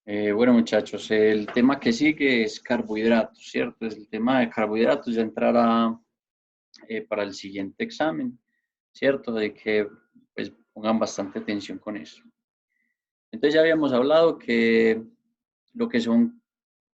Bueno, muchachos, el tema que sigue es carbohidratos, ¿cierto? El tema de carbohidratos ya entrará para el siguiente examen, ¿cierto? De que pues, pongan bastante atención con eso. Entonces ya habíamos hablado que lo que son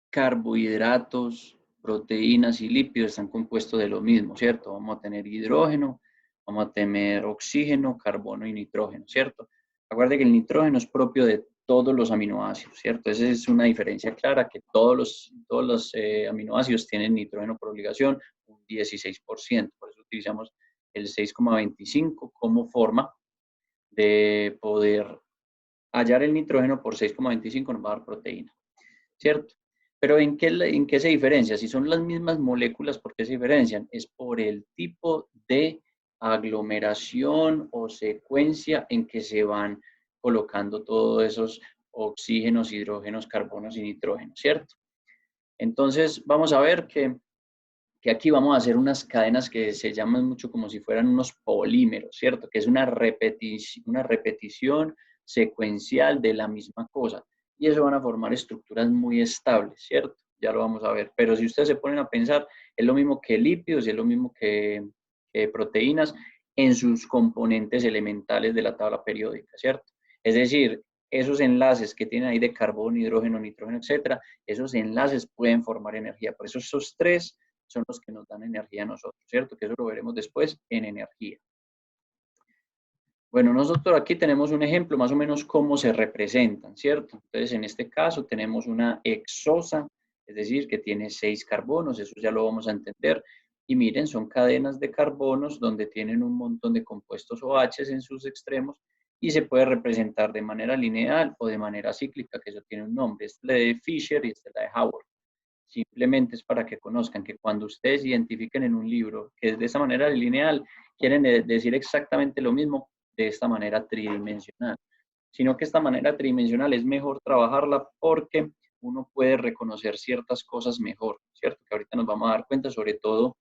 carbohidratos, proteínas y lípidos están compuestos de lo mismo, ¿cierto? Vamos a tener hidrógeno, vamos a tener oxígeno, carbono y nitrógeno, ¿cierto? Acuérdense que el nitrógeno es propio de todos los aminoácidos, ¿cierto? Esa es una diferencia clara, que todos los aminoácidos tienen nitrógeno por obligación, un 16%, por eso utilizamos el 6,25 como forma de poder hallar el nitrógeno por 6,25 nos va a dar proteína, ¿cierto? Pero ¿en qué se diferencia? Si son las mismas moléculas, ¿por qué se diferencian? Es por el tipo de aglomeración o secuencia en que se van colocando todos esos oxígenos, hidrógenos, carbonos y nitrógenos, ¿cierto? Entonces, vamos a ver que aquí vamos a hacer unas cadenas que se llaman mucho como si fueran unos polímeros, ¿cierto? Que es una repetición secuencial de la misma cosa. Y eso van a formar estructuras muy estables, ¿cierto? Ya lo vamos a ver. Pero si ustedes se ponen a pensar, es lo mismo que lípidos y es lo mismo que proteínas en sus componentes elementales de la tabla periódica, ¿cierto? Es decir, esos enlaces que tienen ahí de carbono, hidrógeno, nitrógeno, etcétera, esos enlaces pueden formar energía. Por eso esos tres son los que nos dan energía a nosotros, ¿cierto? Que eso lo veremos después en energía. Bueno, nosotros aquí tenemos un ejemplo más o menos cómo se representan, ¿cierto? Entonces, en este caso tenemos una hexosa, es decir, que tiene 6 carbonos, eso ya lo vamos a entender. Y miren, son cadenas de carbonos donde tienen un montón de compuestos OH en sus extremos y se puede representar de manera lineal o de manera cíclica, que eso tiene un nombre. Esta es la de Fisher y esta es la de Howard. Simplemente es para que conozcan que cuando ustedes identifiquen en un libro que es de esa manera lineal, quieren decir exactamente lo mismo de esta manera tridimensional. Sino que esta manera tridimensional es mejor trabajarla porque uno puede reconocer ciertas cosas mejor, ¿cierto? Que ahorita nos vamos a dar cuenta sobre todo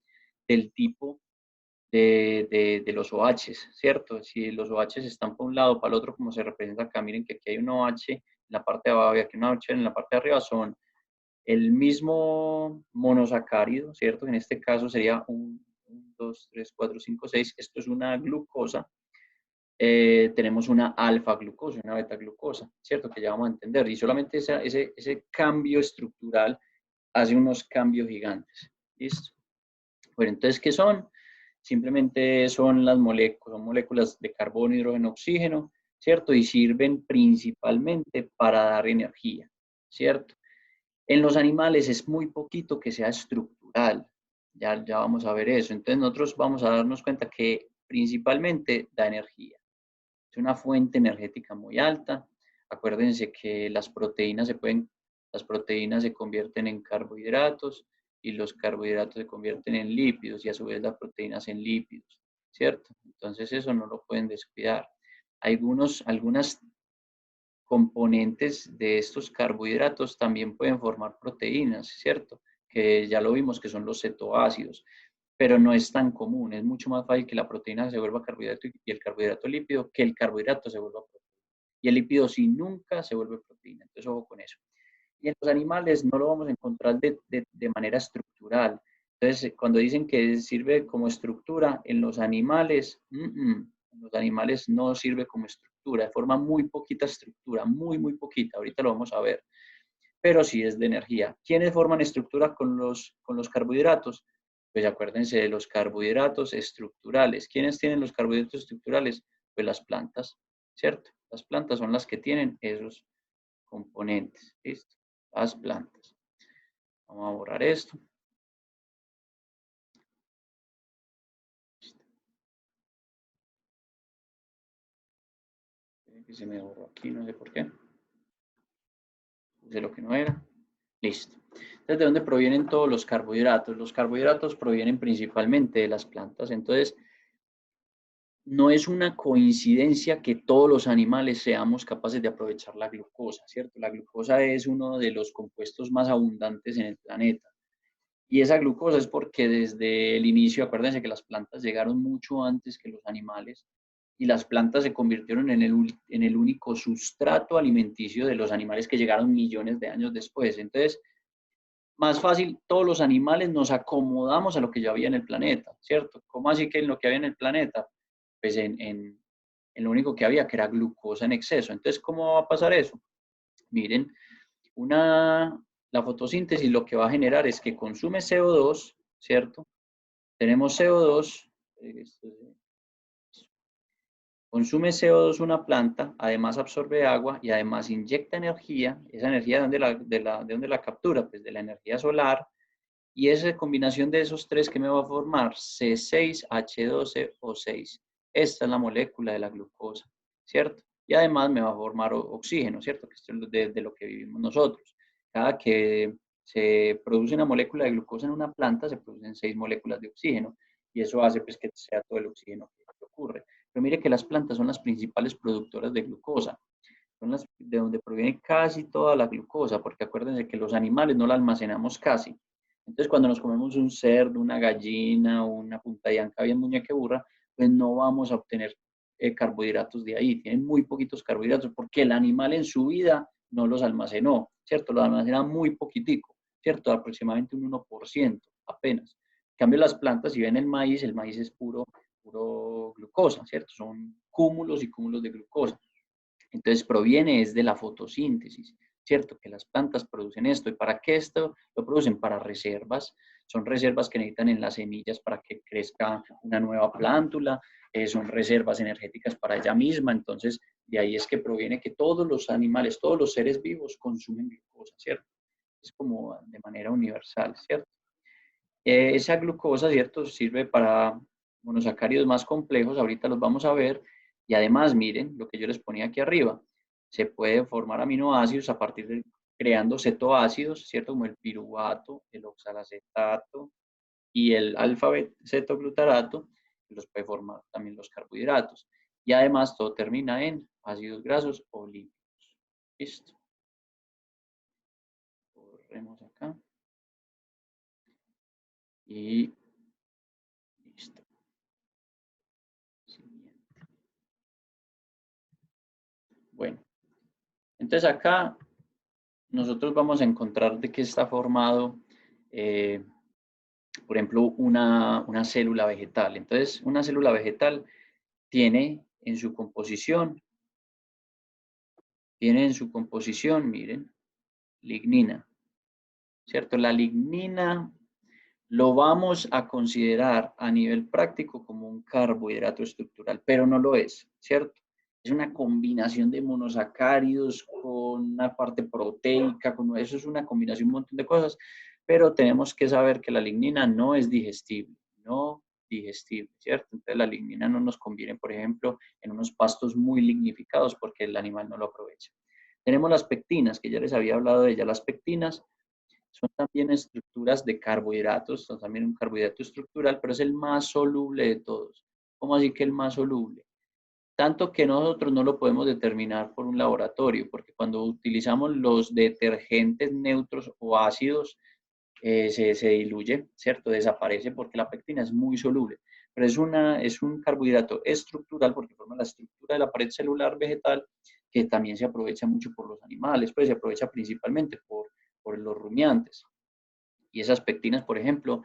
del tipo de los OHs, ¿cierto? Si los OHs están para un lado, para el otro, como se representa acá, miren que aquí hay un OH en la parte de abajo y aquí un OH en la parte de arriba, son el mismo monosacárido, ¿cierto? En este caso sería un 2, 3, 4, 5, 6. Esto es una glucosa. Tenemos una alfa-glucosa, una beta-glucosa, ¿cierto? Que ya vamos a entender. Y solamente ese cambio estructural hace unos cambios gigantes. ¿Listo? Bueno, entonces, ¿qué son? Simplemente son moléculas de carbono, hidrógeno, oxígeno, ¿cierto? Y sirven principalmente para dar energía, ¿cierto? En los animales es muy poquito que sea estructural, ya vamos a ver eso. Entonces nosotros vamos a darnos cuenta que principalmente da energía. Es una fuente energética muy alta. Acuérdense que las proteínas se convierten en carbohidratos y los carbohidratos se convierten en lípidos y a su vez las proteínas en lípidos, ¿cierto? Entonces eso no lo pueden descuidar. Algunas componentes de estos carbohidratos también pueden formar proteínas, ¿cierto? Que ya lo vimos que son los cetoácidos, pero no es tan común, es mucho más fácil que la proteína se vuelva carbohidrato y el carbohidrato lípido, que el carbohidrato se vuelva proteína. Y el lípido sí nunca se vuelve proteína, entonces ojo con eso. Y en los animales no lo vamos a encontrar de manera estructural. Entonces, cuando dicen que sirve como estructura, en los animales no sirve como estructura, forma muy poquita estructura, muy poquita, ahorita lo vamos a ver, pero sí es de energía. ¿Quiénes forman estructura con los carbohidratos? Pues acuérdense de los carbohidratos estructurales. ¿Quiénes tienen los carbohidratos estructurales? Pues las plantas, ¿cierto? Las plantas son las que tienen esos componentes, ¿listo? Las plantas. Vamos a borrar esto. Que se me borró aquí, no sé por qué. Puse lo que no era. Listo. Entonces, ¿de dónde provienen todos los carbohidratos? Los carbohidratos provienen principalmente de las plantas. Entonces, no es una coincidencia que todos los animales seamos capaces de aprovechar la glucosa, ¿cierto? La glucosa es uno de los compuestos más abundantes en el planeta. Y esa glucosa es porque desde el inicio, acuérdense que las plantas llegaron mucho antes que los animales, y las plantas se convirtieron en el único sustrato alimenticio de los animales que llegaron millones de años después. Entonces, más fácil, todos los animales nos acomodamos a lo que ya había en el planeta, ¿cierto? ¿Cómo así que en lo que había en el planeta? Pues en lo único que había, que era glucosa en exceso. Entonces, ¿cómo va a pasar eso? Miren, la fotosíntesis lo que va a generar es que consume CO2, ¿cierto? Tenemos CO2, consume CO2 una planta, además absorbe agua y además inyecta energía. Esa energía, ¿de dónde la captura? Pues de la energía solar. Y esa combinación de esos tres que me va a formar C6H12O6. Esta es la molécula de la glucosa, ¿cierto? Y además me va a formar oxígeno, ¿cierto? Que esto es de lo que vivimos nosotros. Cada que se produce una molécula de glucosa en una planta, se producen 6 moléculas de oxígeno. Y eso hace pues, que sea todo el oxígeno que ocurre. Pero mire que las plantas son las principales productoras de glucosa. Son las de donde proviene casi toda la glucosa, porque acuérdense que los animales no la almacenamos casi. Entonces, cuando nos comemos un cerdo, una gallina, una punta de anca bien muñeca burra, pues no vamos a obtener carbohidratos de ahí. Tienen muy poquitos carbohidratos porque el animal en su vida no los almacenó, ¿cierto? Los almacena muy poquitico, ¿cierto? Aproximadamente un 1% apenas. En cambio, las plantas, si ven el maíz es puro glucosa, ¿cierto? Son cúmulos y cúmulos de glucosa. Entonces proviene es de la fotosíntesis, ¿cierto? Que las plantas producen esto. ¿Y para qué esto lo producen? Para reservas. Son reservas que necesitan en las semillas para que crezca una nueva plántula. Son reservas energéticas para ella misma. Entonces, de ahí es que proviene que todos los animales, todos los seres vivos consumen glucosa, ¿cierto? Es como de manera universal, ¿cierto? Esa glucosa, ¿cierto? Sirve para monosacáridos más complejos, ahorita los vamos a ver, y además, miren lo que yo les ponía aquí arriba, se puede formar aminoácidos a partir de creando cetoácidos, ¿cierto? Como el piruvato, el oxalacetato y el alfa-cetoglutarato, que los puede formar también los carbohidratos. Y además todo termina en ácidos grasos o lípidos. Listo. Corremos acá. Y listo. Siguiente. Bueno, entonces acá nosotros vamos a encontrar de qué está formado, eh, por ejemplo, una célula vegetal. Entonces, una célula vegetal tiene en su composición, miren, lignina, ¿cierto? La lignina lo vamos a considerar a nivel práctico como un carbohidrato estructural, pero no lo es, ¿cierto? Es una combinación de monosacáridos con una parte proteica, eso es una combinación, un montón de cosas, pero tenemos que saber que la lignina no es digestible, no digestible, ¿cierto? Entonces la lignina no nos conviene, por ejemplo, en unos pastos muy lignificados porque el animal no lo aprovecha. Tenemos las pectinas, que ya les había hablado de ellas. Las pectinas son también estructuras de carbohidratos, son también un carbohidrato estructural, pero es el más soluble de todos. ¿Cómo así que el más soluble? Tanto que nosotros no lo podemos determinar por un laboratorio, porque cuando utilizamos los detergentes neutros o ácidos, se diluye, ¿cierto? Desaparece porque la pectina es muy soluble. Pero es un carbohidrato estructural porque forma la estructura de la pared celular vegetal que también se aprovecha mucho por los animales, pues se aprovecha principalmente por los rumiantes. Y esas pectinas, por ejemplo,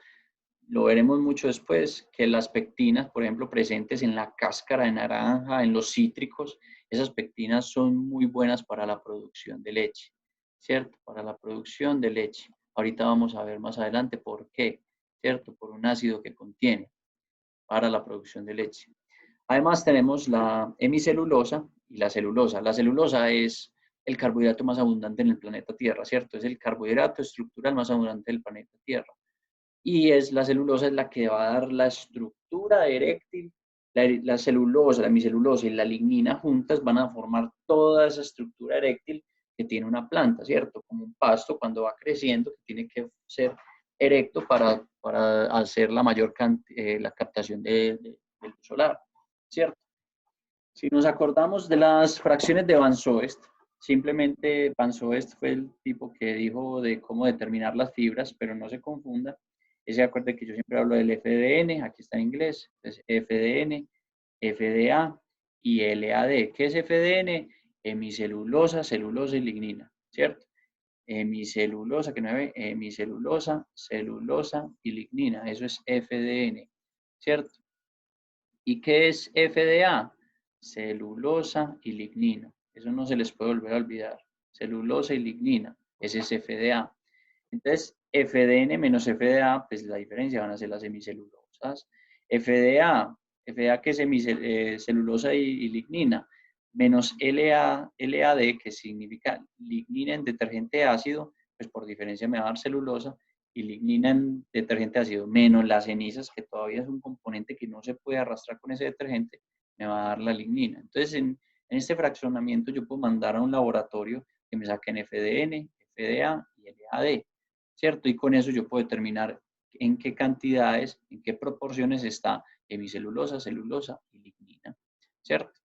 lo veremos mucho después, que las pectinas, por ejemplo, presentes en la cáscara de naranja, en los cítricos, esas pectinas son muy buenas para la producción de leche, ¿cierto? Para la producción de leche. Ahorita vamos a ver más adelante por qué, ¿cierto? Por un ácido que contiene para la producción de leche. Además tenemos la hemicelulosa y la celulosa. La celulosa es el carbohidrato más abundante en el planeta Tierra, ¿cierto? Es el carbohidrato estructural más abundante del planeta Tierra. Y la celulosa es la que va a dar la estructura eréctil. La celulosa, la hemicelulosa y la lignina juntas van a formar toda esa estructura eréctil que tiene una planta, ¿cierto? Como un pasto cuando va creciendo, que tiene que ser erecto para hacer la captación del solar, ¿cierto? Si nos acordamos de las fracciones de Van Soest, simplemente Van Soest fue el tipo que dijo de cómo determinar las fibras, pero no se confunda. Ese acuerde que yo siempre hablo del FDN, aquí está en inglés, entonces FDN, FDA, y LAD. ¿Qué es FDN? Hemicelulosa, celulosa y lignina, ¿cierto? Hemicelulosa, que no ve, hemicelulosa, celulosa y lignina. Eso es FDN, ¿cierto? ¿Y qué es FDA? Celulosa y lignina. Eso no se les puede volver a olvidar. Celulosa y lignina. Ese es FDA. Entonces, FDN menos FDA, pues la diferencia van a ser las hemicelulosas. FDA que es celulosa y lignina, menos LAD, que significa lignina en detergente ácido, pues por diferencia me va a dar celulosa, y lignina en detergente ácido, menos las cenizas, que todavía es un componente que no se puede arrastrar con ese detergente, me va a dar la lignina. Entonces, en este fraccionamiento yo puedo mandar a un laboratorio que me saquen FDN, FDA y LAD, ¿cierto? Y con eso yo puedo determinar en qué cantidades, en qué proporciones está hemicelulosa, celulosa y lignina, ¿cierto?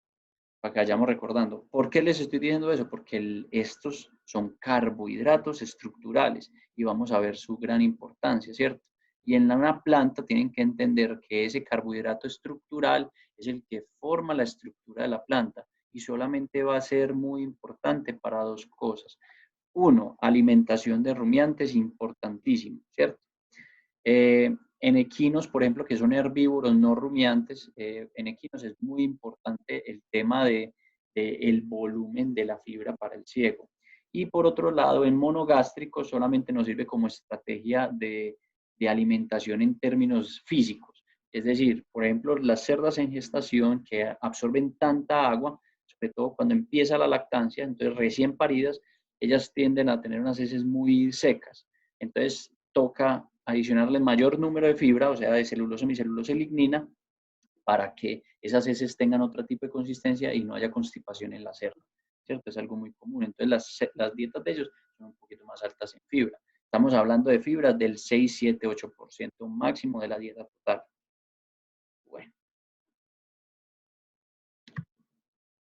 Para que vayamos recordando. ¿Por qué les estoy diciendo eso? Porque estos son carbohidratos estructurales y vamos a ver su gran importancia, ¿cierto? Y en una planta tienen que entender que ese carbohidrato estructural es el que forma la estructura de la planta y solamente va a ser muy importante para dos cosas. Uno, alimentación de rumiantes, importantísimo, ¿cierto? En equinos, por ejemplo, que son herbívoros no rumiantes, en equinos es muy importante el tema de el volumen de la fibra para el ciego. Y por otro lado, en monogástricos solamente nos sirve como estrategia de alimentación en términos físicos. Es decir, por ejemplo, las cerdas en gestación que absorben tanta agua, sobre todo cuando empieza la lactancia, entonces recién paridas, ellas tienden a tener unas heces muy secas. Entonces toca adicionarle mayor número de fibra, o sea, de celulosa, hemicelulosa y lignina, para que esas heces tengan otro tipo de consistencia y no haya constipación en la cerda, ¿cierto? Es algo muy común. Entonces, las dietas de ellos son un poquito más altas en fibra. Estamos hablando de fibras del 6, 7, 8% máximo de la dieta total. Bueno,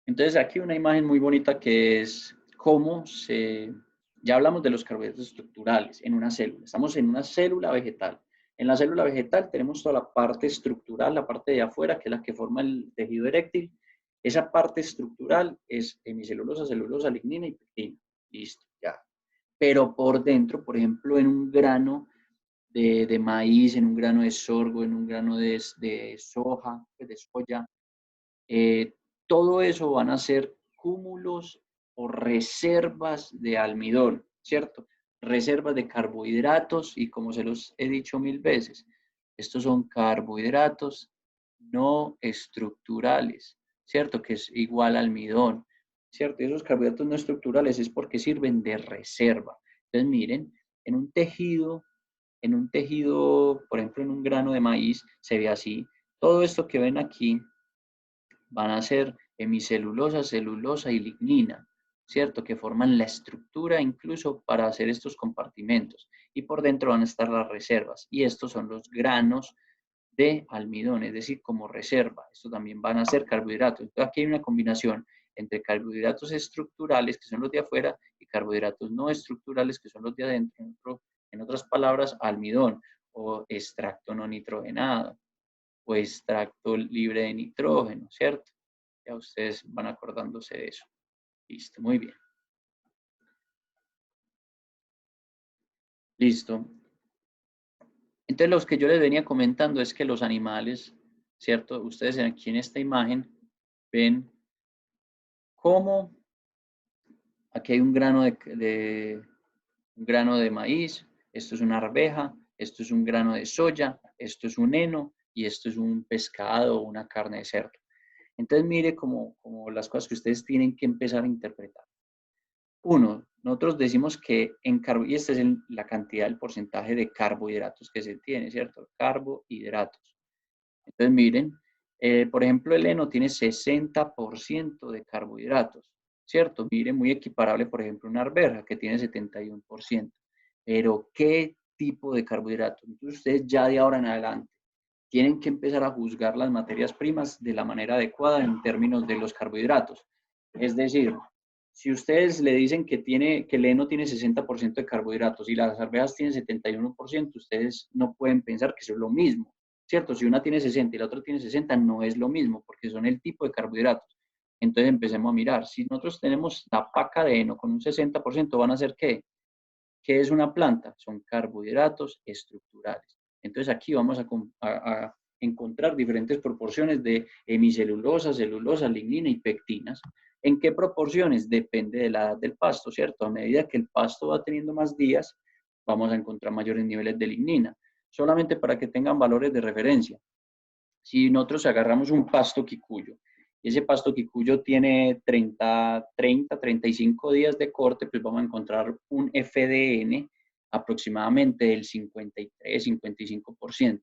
entonces aquí una imagen muy bonita que es cómo ya hablamos de los carbohidratos estructurales en una célula. Estamos en una célula vegetal. En la célula vegetal tenemos toda la parte estructural, la parte de afuera, que es la que forma el tejido eréctil. Esa parte estructural es hemicelulosa, celulosa, lignina y pectina. Listo, ya. Pero por dentro, por ejemplo, en un grano de maíz, en un grano de sorgo, en un grano de soja, de soya, eh, todo eso van a ser cúmulos o reservas de almidón, ¿cierto? Reservas de carbohidratos y como se los he dicho mil veces, estos son carbohidratos no estructurales, ¿cierto? Que es igual al almidón, ¿cierto? Y esos carbohidratos no estructurales es porque sirven de reserva. Entonces, miren, en un tejido, por ejemplo, en un grano de maíz, se ve así. Todo esto que ven aquí van a ser hemicelulosa, celulosa y lignina, ¿cierto? Que forman la estructura incluso para hacer estos compartimentos. Y por dentro van a estar las reservas. Y estos son los granos de almidón, es decir, como reserva. Esto también van a ser carbohidratos. Entonces aquí hay una combinación entre carbohidratos estructurales, que son los de afuera, y carbohidratos no estructurales, que son los de adentro. En otras palabras, almidón o extracto no nitrogenado o extracto libre de nitrógeno, ¿cierto? Ya ustedes van acordándose de eso. Listo, muy bien. Listo. Entonces, los que yo les venía comentando es que los animales, ¿cierto? Ustedes aquí en esta imagen ven cómo aquí hay un grano de maíz, esto es una arveja, esto es un grano de soya, esto es un heno y esto es un pescado o una carne de cerdo. Entonces, mire como las cosas que ustedes tienen que empezar a interpretar. Uno, nosotros decimos que y esta es la cantidad, el porcentaje de carbohidratos que se tiene, ¿cierto? Carbohidratos. Entonces, miren, por ejemplo, el heno tiene 60% de carbohidratos, ¿cierto? Miren, muy equiparable, por ejemplo, una arveja que tiene 71%. Pero, ¿qué tipo de carbohidratos? Entonces, ustedes ya de ahora en adelante tienen que empezar a juzgar las materias primas de la manera adecuada en términos de los carbohidratos. Es decir, si ustedes le dicen que el heno tiene 60% de carbohidratos y las arvejas tienen 71%, ustedes no pueden pensar que eso es lo mismo, ¿cierto? Si una tiene 60 y la otra tiene 60, no es lo mismo, porque son el tipo de carbohidratos. Entonces empecemos a mirar. Si nosotros tenemos la paca de heno con un 60%, ¿van a ser qué? ¿Qué es una planta? Son carbohidratos estructurales. Entonces aquí vamos a encontrar diferentes proporciones de hemicelulosa, celulosa, lignina y pectinas. ¿En qué proporciones? Depende de la edad del pasto, ¿cierto? A medida que el pasto va teniendo más días, vamos a encontrar mayores niveles de lignina. Solamente para que tengan valores de referencia. Si nosotros agarramos un pasto quicuyo, y ese pasto quicuyo tiene 35 días de corte, pues vamos a encontrar un FDN aproximadamente del 53-55%.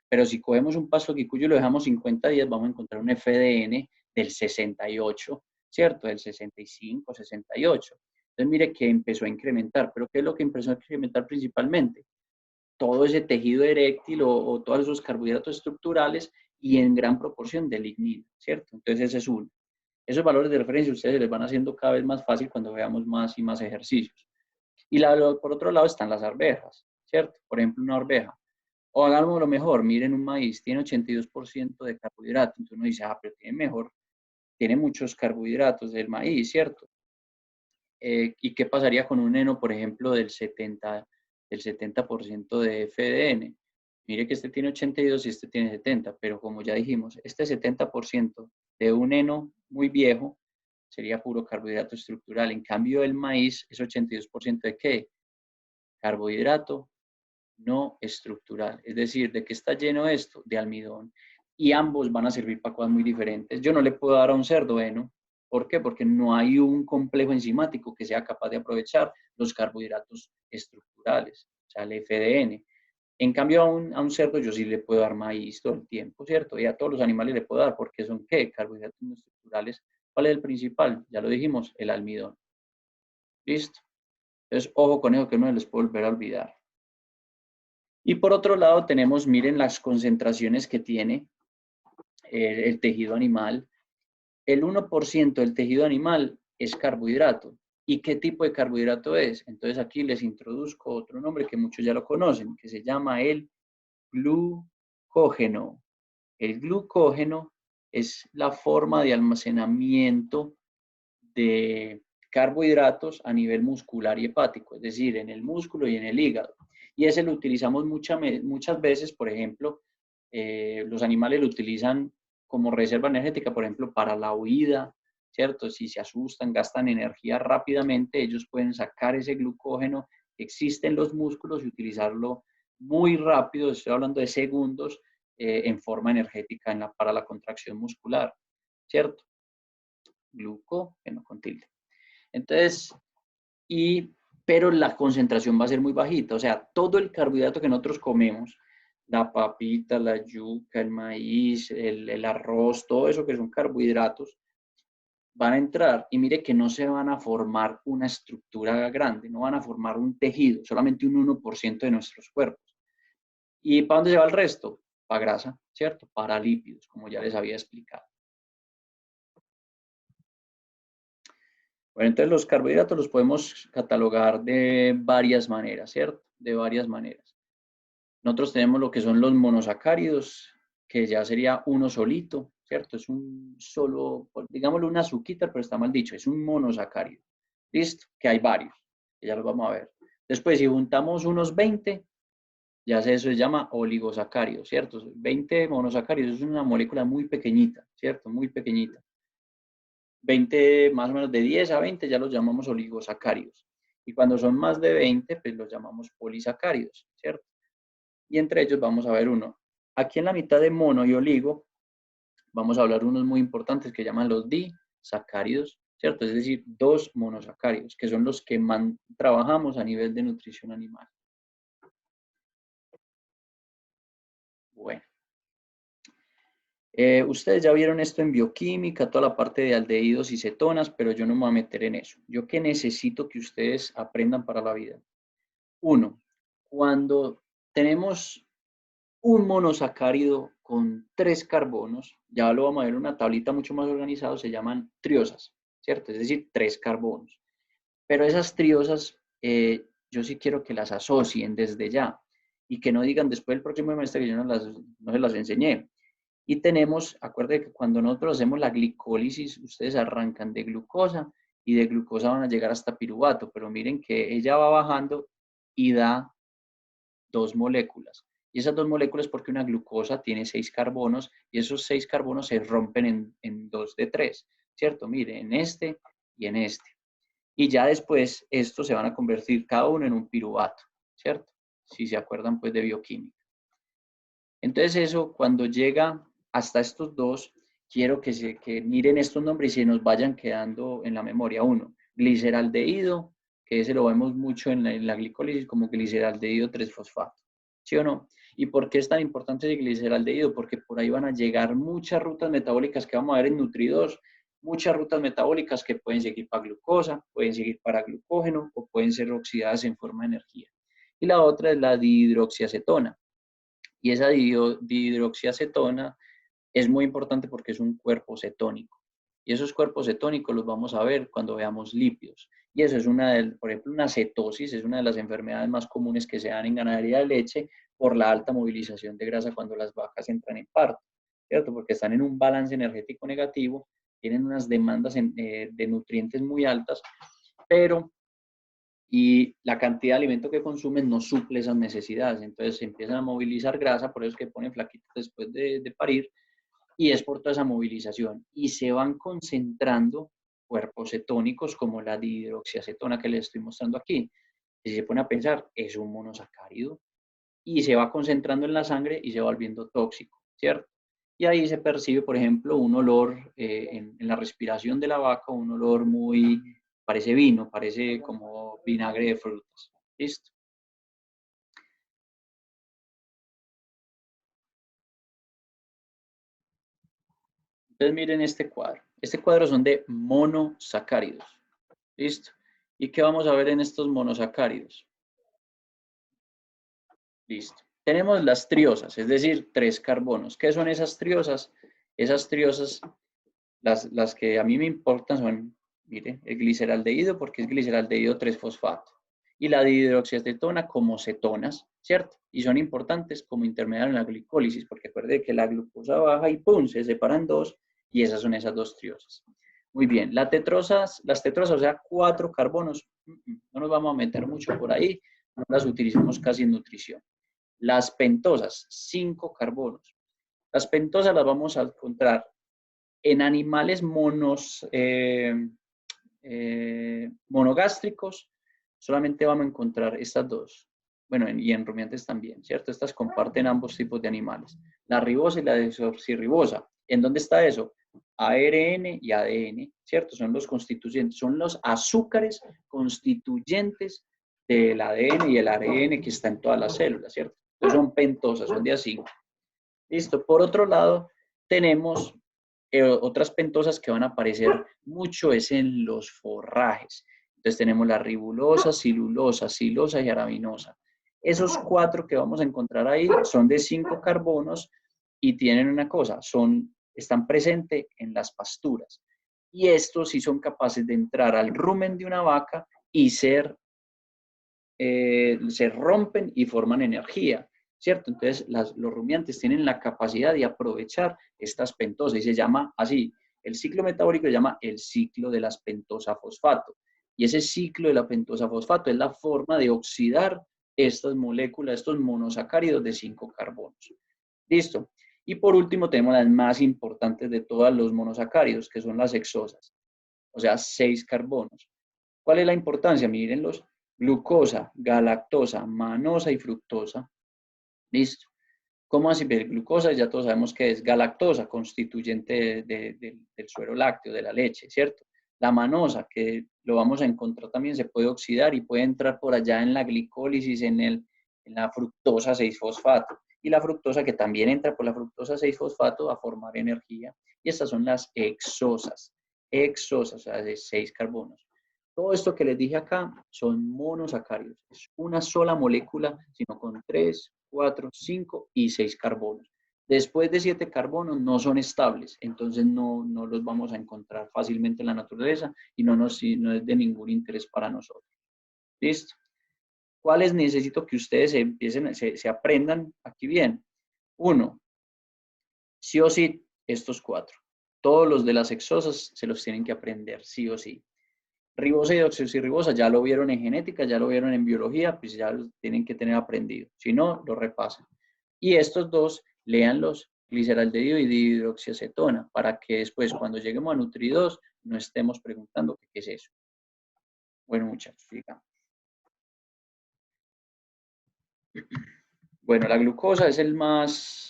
Pero si cogemos un pasto quicuyo y lo dejamos 50 días, vamos a encontrar un FDN del 68, ¿cierto? Del 65-68. Entonces, mire que empezó a incrementar. ¿Pero qué es lo que empezó a incrementar principalmente? Todo ese tejido eréctil o todos esos carbohidratos estructurales y en gran proporción de lignina, ¿cierto? Entonces ese es uno. Esos valores de referencia ustedes les van haciendo cada vez más fácil cuando veamos más y más ejercicios. Y por otro lado están las arvejas, ¿cierto? Por ejemplo, una arveja. O hagamos lo mejor, miren un maíz, tiene 82% de carbohidratos. Entonces uno dice, pero tiene muchos carbohidratos del maíz, ¿cierto? ¿Y qué pasaría con un heno, por ejemplo, del 70% de FDN? Mire que este tiene 82 y este tiene 70, pero como ya dijimos, este 70% de un heno muy viejo sería puro carbohidrato estructural. En cambio, el maíz es 82% de ¿qué? Carbohidrato no estructural. Es decir, ¿de qué está lleno esto? De almidón. Y ambos van a servir para cosas muy diferentes. Yo no le puedo dar a un cerdo heno. ¿Por qué? Porque no hay un complejo enzimático que sea capaz de aprovechar los carbohidratos estructurales, o sea, el FDN. En cambio, a un cerdo yo sí le puedo dar maíz todo el tiempo, ¿cierto? Y a todos los animales le puedo dar, porque son ¿qué? Carbohidratos no estructurales. ¿Cuál es el principal? Ya lo dijimos, el almidón. ¿Listo? Entonces, ojo con eso que no les puedo volver a olvidar. Y por otro lado tenemos, miren las concentraciones que tiene el tejido animal. El 1% del tejido animal es carbohidrato. ¿Y qué tipo de carbohidrato es? Entonces aquí les introduzco otro nombre que muchos ya lo conocen, que se llama el glucógeno. El glucógeno es la forma de almacenamiento de carbohidratos a nivel muscular y hepático, es decir, en el músculo y en el hígado. Y ese lo utilizamos muchas veces, por ejemplo, los animales lo utilizan como reserva energética, por ejemplo, para la huida, ¿cierto? Si se asustan, gastan energía rápidamente, ellos pueden sacar ese glucógeno que existe en los músculos y utilizarlo muy rápido, estoy hablando de segundos, en forma energética para la contracción muscular, ¿cierto? Glucógeno con tilde. Entonces, pero la concentración va a ser muy bajita, o sea, todo el carbohidrato que nosotros comemos, la papita, la yuca, el maíz, el arroz, todo eso que son carbohidratos, van a entrar y mire que no se van a formar una estructura grande, no van a formar un tejido, solamente un 1% de nuestros cuerpos. ¿Y para dónde se va el resto? Para grasa, ¿cierto? Para lípidos, como ya les había explicado. Bueno, entonces los carbohidratos los podemos catalogar de varias maneras, ¿cierto? De varias maneras. Nosotros tenemos lo que son los monosacáridos, que ya sería uno solito, ¿cierto? Es un solo, digámoslo una azuquita, pero está mal dicho, es un monosacárido. ¿Listo? Que hay varios, que ya los vamos a ver. Después, si juntamos unos 20, ya eso se llama oligosacárido, ¿cierto? 20 monosacáridos es una molécula muy pequeñita, ¿cierto? Muy pequeñita. 20, más o menos de 10 a 20 ya los llamamos oligosacáridos. Y cuando son más de 20, pues los llamamos polisacáridos, ¿cierto? Y entre ellos vamos a ver uno. Aquí en la mitad de mono y oligo vamos a hablar unos muy importantes que llaman los disacáridos, ¿cierto? Es decir, dos monosacáridos, que son los que trabajamos a nivel de nutrición animal. Bueno. Ustedes ya vieron esto en bioquímica, toda la parte de aldehídos y cetonas, pero yo no me voy a meter en eso. Yo qué necesito que ustedes aprendan para la vida. Uno, cuando tenemos un monosacárido con 3 carbonos, ya lo vamos a ver en una tablita mucho más organizado, se llaman triosas, ¿cierto? Es decir, 3 carbonos. Pero esas triosas, yo sí quiero que las asocien desde ya y que no digan después del próximo semestre que yo no se las enseñé. Y tenemos, acuérdense que cuando nosotros hacemos la glicólisis, ustedes arrancan de glucosa y de glucosa van a llegar hasta piruvato, pero miren que ella va bajando y da 2 moléculas. Y esas 2 moléculas porque una glucosa tiene 6 carbonos y esos 6 carbonos se rompen en 2 de 3, ¿cierto? Mire, en este y en este. Y ya después estos se van a convertir cada uno en un piruvato, ¿cierto? Si se acuerdan pues de bioquímica. Entonces eso, cuando llega hasta estos dos, quiero que miren estos nombres y se nos vayan quedando en la memoria. Uno, gliceraldehído, que ese lo vemos mucho en la glicólisis como gliceraldehído 3-fosfato, ¿sí o no? ¿Y por qué es tan importante el gliceraldehído? Porque por ahí van a llegar muchas rutas metabólicas que vamos a ver en Nutri2, muchas rutas metabólicas que pueden seguir para glucosa, pueden seguir para glucógeno o pueden ser oxidadas en forma de energía. Y la otra es la dihidroxiacetona. Y esa dihidroxiacetona es muy importante porque es un cuerpo cetónico. Y esos cuerpos cetónicos los vamos a ver cuando veamos lípidos. Y eso es por ejemplo, una cetosis es una de las enfermedades más comunes que se dan en ganadería de leche por la alta movilización de grasa cuando las vacas entran en parto, ¿cierto? Porque están en un balance energético negativo, tienen unas demandas de nutrientes muy altas, pero y la cantidad de alimento que consumen no suple esas necesidades. Entonces se empiezan a movilizar grasa, por eso es que ponen flaquitos después de parir, y es por toda esa movilización. Y se van concentrando cuerpos cetónicos como la dihidroxiacetona que les estoy mostrando aquí. Si se pone a pensar, es un monosacárido y se va concentrando en la sangre y se va volviendo tóxico, ¿cierto? Y ahí se percibe, por ejemplo, un olor en la respiración de la vaca, un olor muy, parece vino, parece como vinagre de frutas. ¿Listo? Entonces miren este cuadro. Este cuadro son de monosacáridos. ¿Listo? ¿Y qué vamos a ver en estos monosacáridos? Listo. Tenemos las triosas, es decir, 3 carbonos. ¿Qué son esas triosas? Esas triosas, las que a mí me importan son, mire, el gliceraldehído porque es gliceraldehído 3-fosfato y la dihidroxiacetona como cetonas, ¿cierto? Y son importantes como intermediarios en la glicólisis porque acuérdense que la glucosa baja y pum, se separan dos y esas son esas dos triosas. Muy bien, las tetrosas, o sea, 4 carbonos, no nos vamos a meter mucho por ahí, no las utilizamos casi en nutrición. Las pentosas, 5 carbonos. Las pentosas las vamos a encontrar en animales monogástricos, solamente vamos a encontrar estas dos. Bueno, y en rumiantes también, ¿cierto? Estas comparten ambos tipos de animales. La ribosa y la desoxirribosa. ¿En dónde está eso? ARN y ADN, ¿cierto? Son los constituyentes, son los azúcares constituyentes del ADN y el ARN que está en todas las células, ¿cierto? Entonces son pentosas, son de así. Listo. Por otro lado, tenemos otras pentosas que van a aparecer mucho es en los forrajes. Entonces tenemos la ribulosa, cilulosa, silosa y arabinosa. Esos 4 que vamos a encontrar ahí son de 5 carbonos y tienen una cosa, están presentes en las pasturas. Y estos sí son capaces de entrar al rumen de una vaca y se rompen y forman energía, ¿cierto? Entonces los rumiantes tienen la capacidad de aprovechar estas pentosas y se llama así, el ciclo metabólico se llama el ciclo de las pentosa fosfato. Y ese ciclo de la pentosa fosfato es la forma de oxidar estas moléculas, estos monosacáridos de 5 carbonos. ¿Listo? Y por último tenemos las más importantes de todos los monosacáridos, que son las hexosas, o sea, 6 carbonos. ¿Cuál es la importancia? Mírenlos, glucosa, galactosa, manosa y fructosa. Listo. ¿Cómo así? Glucosa, ya todos sabemos que es galactosa, constituyente del suero lácteo, de la leche, ¿cierto? La manosa, que lo vamos a encontrar también, se puede oxidar y puede entrar por allá en la glicólisis, en la fructosa 6-fosfato. Y la fructosa, que también entra por la fructosa 6-fosfato a formar energía. Y estas son las hexosas, o sea, de 6 carbonos. Todo esto que les dije acá son monosacáridos. Es una sola molécula, sino con 3, 4, 5 y 6 carbonos. Después de 7 carbonos no son estables, entonces no los vamos a encontrar fácilmente en la naturaleza y no es de ningún interés para nosotros. ¿Listo? ¿Cuáles necesito que ustedes se aprendan aquí bien? Uno, Sí o sí, estos 4. Todos los de las exosas se los tienen que aprender, sí o sí. Ribosa y desoxirribosa ya lo vieron en genética, ya lo vieron en biología, pues ya lo tienen que tener aprendido. Si no, lo repasan. Y estos dos, léanlos, gliceraldehído y dihidroxiacetona, para que después, cuando lleguemos a Nutri2, no estemos preguntando qué es eso. Bueno, muchachos, sigamos. Bueno, la glucosa es el más,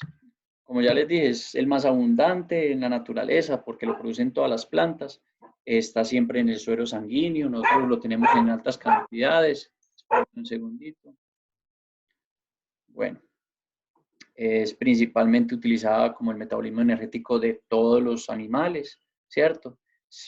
como ya les dije, es el más abundante en la naturaleza porque lo producen todas las plantas. Está siempre en el suero sanguíneo, nosotros lo tenemos en altas cantidades. Esperen un segundito. Bueno, es principalmente utilizada como el metabolismo energético de todos los animales, ¿cierto?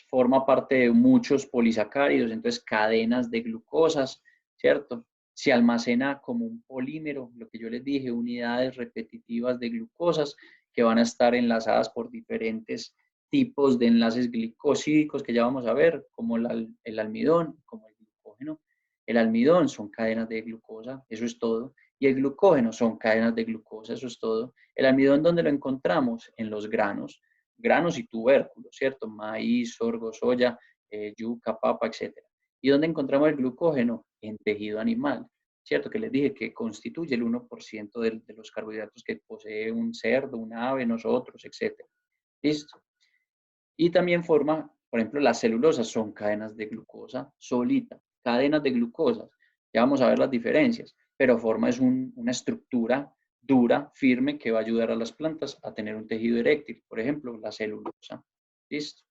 Forma parte de muchos polisacáridos, entonces cadenas de glucosas, ¿cierto? Se almacena como un polímero, lo que yo les dije, unidades repetitivas de glucosas que van a estar enlazadas por diferentes tipos de enlaces glicosídicos que ya vamos a ver, como el almidón, como el glucógeno. El almidón son cadenas de glucosa, eso es todo. Y el glucógeno son cadenas de glucosa, eso es todo. El almidón, ¿dónde lo encontramos? En los granos y tubérculos, ¿cierto? Maíz, sorgo, soya, yuca, papa, etc. ¿Y dónde encontramos el glucógeno? En tejido animal, ¿cierto? Que les dije que constituye el 1% de los carbohidratos que posee un cerdo, un ave, nosotros, etc. ¿Listo? Y también forma, por ejemplo, las celulosas son cadenas de glucosa solita, cadenas de glucosas. Ya vamos a ver las diferencias, pero forma es una estructura dura, firme, que va a ayudar a las plantas a tener un tejido eréctil, por ejemplo, la celulosa. ¿Listo?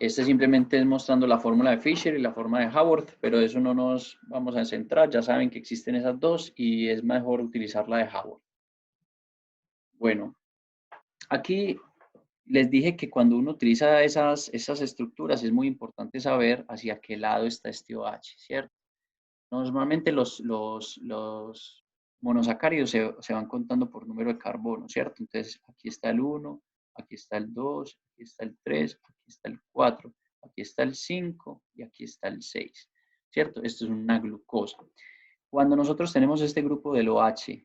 Este simplemente es mostrando la fórmula de Fischer y la fórmula de Haworth, pero de eso no nos vamos a centrar. Ya saben que existen esas dos y es mejor utilizar la de Haworth. Bueno, aquí les dije que cuando uno utiliza esas estructuras es muy importante saber hacia qué lado está este OH, ¿cierto? Normalmente los monosacáridos se van contando por número de carbono, ¿cierto? Entonces aquí está el 1, aquí está el 2, aquí está el 3, aquí está el 4, aquí está el 5 y aquí está el 6, ¿cierto? Esto es una glucosa. Cuando nosotros tenemos este grupo del OH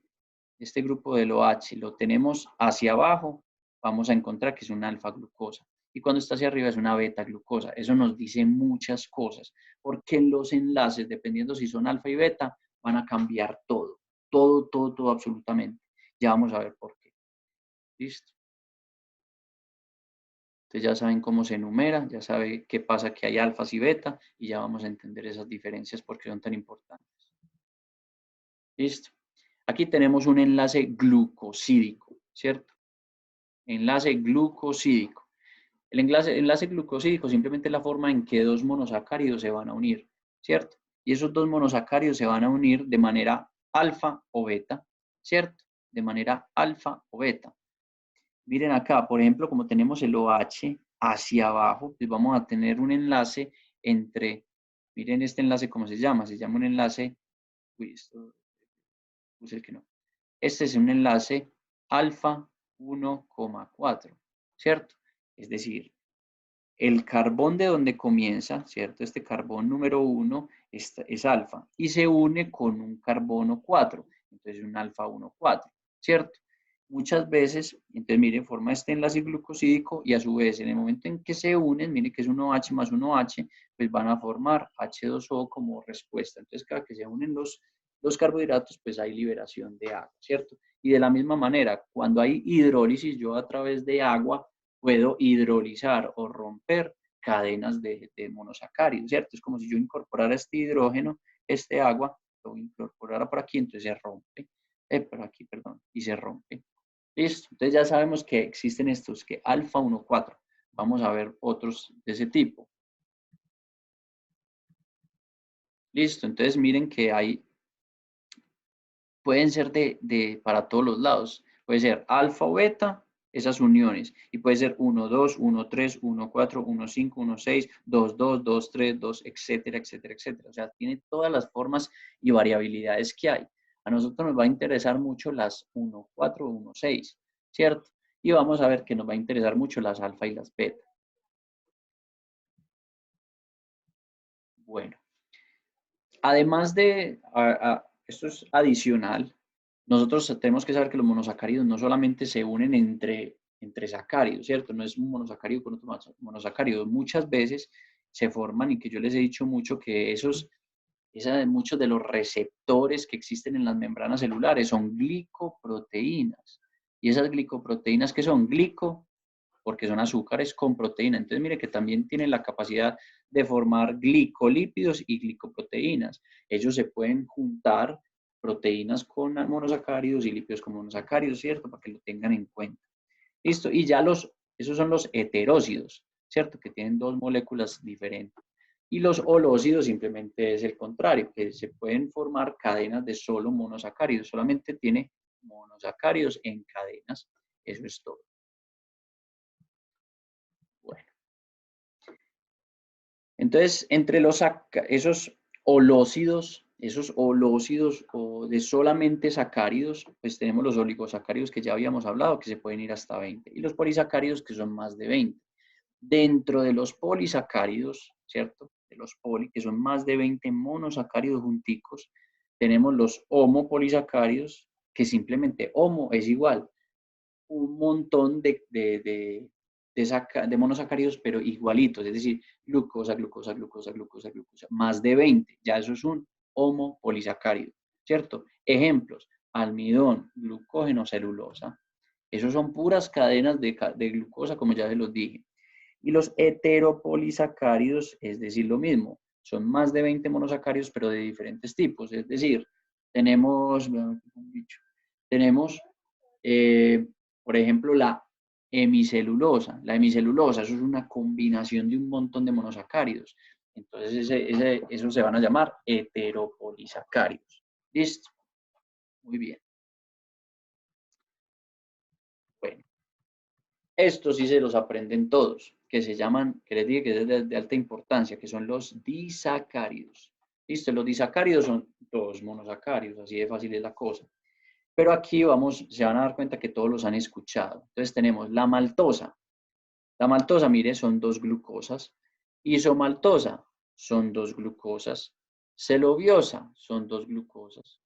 lo tenemos hacia abajo, vamos a encontrar que es una alfa glucosa. Y cuando está hacia arriba es una beta glucosa. Eso nos dice muchas cosas, porque los enlaces, dependiendo si son alfa y beta, van a cambiar todo. Todo, todo, todo, absolutamente. Ya vamos a ver por qué. ¿Listo? Entonces ya saben cómo se enumera, ya saben qué pasa que hay alfas y beta, y ya vamos a entender esas diferencias porque son tan importantes. ¿Listo? Aquí tenemos un enlace glucosídico, ¿cierto? Enlace glucosídico. El enlace glucosídico simplemente es la forma en que dos monosacáridos se van a unir, ¿cierto? Y esos dos monosacáridos se van a unir de manera alfa o beta, ¿cierto? De manera alfa o beta. Miren acá, por ejemplo, como tenemos el OH hacia abajo, pues vamos a tener un enlace entre, miren este enlace, ¿cómo se llama? Se llama un enlace, uy, esto puse el que no. Este es un enlace alfa 1,4, ¿cierto? Es decir, el carbón de donde comienza, ¿cierto? Este carbón número 1 es alfa y se une con un carbono 4, entonces un alfa 1,4, ¿cierto? Muchas veces, entonces miren, forma este enlace glucosídico y a su vez en el momento en que se unen, miren que es 1H más 1H, pues van a formar H2O como respuesta. Entonces cada que se unen los carbohidratos, pues hay liberación de agua, ¿cierto? Y de la misma manera, cuando hay hidrólisis, yo a través de agua puedo hidrolizar o romper cadenas de monosacáridos, ¿cierto? Es como si yo incorporara este hidrógeno, este agua, lo incorporara por aquí, entonces se rompe, por aquí, perdón, y se rompe. Listo, entonces ya sabemos que existen estos, que alfa 1,4. Vamos a ver otros de ese tipo. Listo, entonces miren que hay, pueden ser para todos los lados. Puede ser alfa o beta, esas uniones. Y puede ser 1, 2, 1, 3, 1, 4, 1, 5, 1, 6, 2, 2, 2, 3, 2, etcétera, etcétera, etcétera. O sea, tiene todas las formas y variabilidades que hay. A nosotros nos va a interesar mucho las 1, 4, 1, 6, ¿cierto? Y vamos a ver que nos va a interesar mucho las alfa y las beta. Bueno, además de, esto es adicional, nosotros tenemos que saber que los monosacáridos no solamente se unen entre sacáridos, ¿cierto? No es un monosacárido con otro monosacárido. Muchas veces se forman, y que yo les he dicho mucho, que muchos de los receptores que existen en las membranas celulares son glicoproteínas. Y esas glicoproteínas, ¿qué son? Glico, porque son azúcares con proteína. Entonces, mire que también tienen la capacidad de formar glicolípidos y glicoproteínas. Ellos se pueden juntar, proteínas con monosacáridos y lípidos con monosacáridos, ¿cierto? Para que lo tengan en cuenta. Listo. Y ya esos son los heterócidos, ¿cierto? Que tienen dos moléculas diferentes. Y los holócidos simplemente es el contrario, que se pueden formar cadenas de solo monosacáridos. Solamente tiene monosacáridos en cadenas. Eso es todo. Bueno. Entonces, entre esos holócidos o de solamente sacáridos, pues tenemos los oligosacáridos que ya habíamos hablado, que se pueden ir hasta 20, y los polisacáridos que son más de 20. Dentro de los polisacáridos, ¿cierto? De los que son más de 20 monosacáridos junticos, tenemos los homopolisacáridos, que simplemente homo es igual, un montón de monosacáridos, pero igualitos, es decir, glucosa, glucosa, glucosa, glucosa, glucosa, más de 20, ya eso es un homopolisacárido, ¿cierto? Ejemplos, almidón, glucógeno, celulosa. Esos son puras cadenas de glucosa, como ya se los dije. Y los heteropolisacáridos, es decir, lo mismo, son más de 20 monosacáridos, pero de diferentes tipos, es decir, tenemos por ejemplo, la hemicelulosa. La hemicelulosa, eso es una combinación de un montón de monosacáridos. Entonces, esos se van a llamar heteropolisacáridos. ¿Listo? Muy bien. Bueno, estos sí se los aprenden todos, que se llaman, que les dije que es de alta importancia, que son los disacáridos. ¿Listo? Los disacáridos son dos monosacáridos, así de fácil es la cosa. Pero aquí se van a dar cuenta que todos los han escuchado. Entonces tenemos la maltosa. La maltosa, mire, son dos glucosas. Isomaltosa son dos glucosas. Celobiosa son dos glucosas.